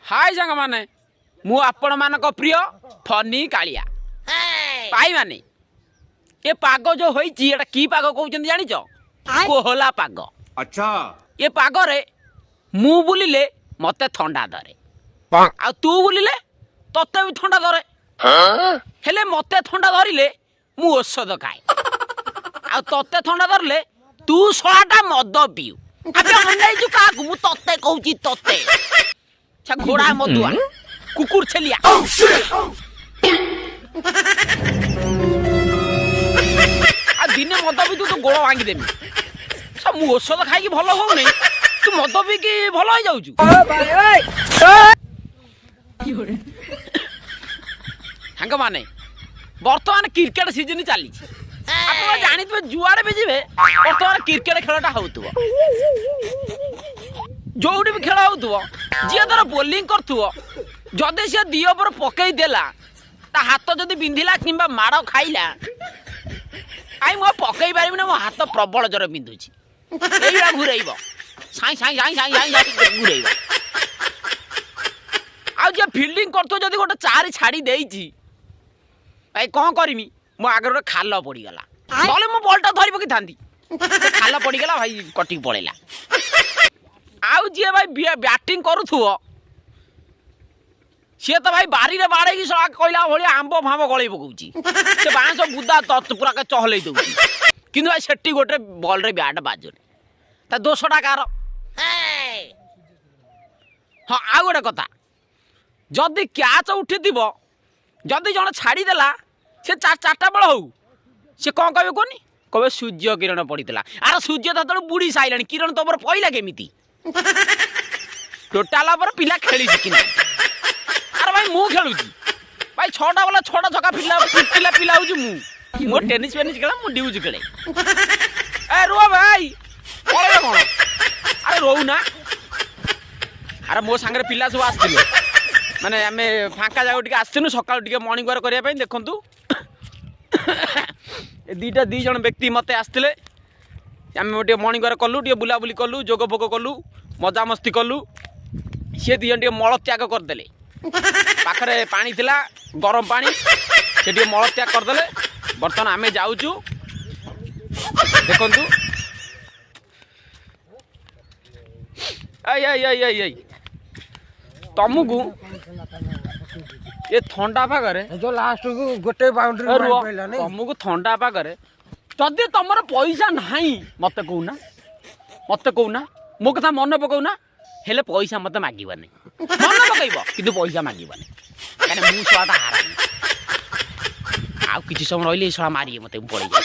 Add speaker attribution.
Speaker 1: हाय सांग माने मु आपण मानक प्रिय फनी कालिया पाई माने ये पाग जो होईची एटा की पाग कहउछन जानि छ कोहला पाग।
Speaker 2: अच्छा
Speaker 1: ये पाग रे मु बुलिले मते ठंडा धरे आ तू बुलिले तते भी ठंडा धरे हेले मते ठंडा धरिले मु औषध खाए आ तते ठंडा धरले तू सळाटा मद पिउ अबे अनै जु का मु तते कहउची तते छा घोड़ा मदुआ कुकुर छलिया आ दिने मद भी तू तो गोड़ भांगी देमी सब मु औषध खाई भल हो नै तू मद भी की भल हो जाउछु हंग माने वर्तमान क्रिकेट सीजन चली आप जानी जुआड़े भी जीवे बर्तमान क्रिकेट खेलटा होउतबो जोड़ी भी खेल होउतबो जी धर बोलिंग करथुबो जदि से दी ओवर पकई देला ता हाथ जदि बिंधिला किंबा माड़ खाइला आई मो पकई पारिबि ना मो हाथ प्रबल जर बिंधुची एइरा घुरैबो साई साई साई साई साई घुरैबो आ जे फील्डिंग करथो जदि गोटे चारि छाड़ी देइची भाई कौन करमी मो आगर खाल पड़ी गला नले मो बॉलटा धरि पकी थांदी खाल पड़ी गला भाई कटी पळेला आउ जे भाई बैटिंग करूथुओ सी तो भाई बारी रे बाड़े की सला कहला भली आंबो फांबो गळै पकौची से बांस बुदा तत पूरा के चहलै दउची किंतु भाई सेट्टी गोटे बॉल रे बैट बाजुनी ता दोषटा कार हाँ आ गोटे कथा जदि कैच उठिथिबो जदि जण छाड़ी देला से चारटा बेल हो से कौन कहे कहनी कहे सूर्य किरण पड़ता आर सूर्य तो बुड़ी सारे किरण तो पहला केमी टोटाल पिला खेली शिखना अरे भाई मु खेलु भाई 6टा बोला 6टा छक्का पिला पिला पिला हूँ मो टेनिस फेनिस खेला मु ड्यूज खेले ए रुआ भाई पड़े कौन अरे रोऊ ना अरे मो सांगे पिला सब आसते माने आम फांका जगह आसनु सका मर्णिंग वाक करने देखु दीटा दी जन व्यक्ति मत आसते आम मर्णिंग वाक कलु बुलाबुली कलु जोग भोग कलु मजा मस्ती कलु सी दी जन मल त्याग करदे पाखरे पानी थिला गरम पानी से मल त्याग करदे बर्तमान आम जाऊँ देखु आई तुमको ये ठंडा पागरे
Speaker 3: जो लास्ट को गोटे बाउंड्री मार पइला नै
Speaker 1: तुमको ठंडा पागरे जदि तुमर पैसा नाही मते कहूना मो कथा मन पकाउना हेले पैसा मते मागिबानी मन पकाइबो किंतु पैसा मागिबानी काने मु सळाटा हारा आ किछि समय रहिले सळा मारिए मते पड़ी जाय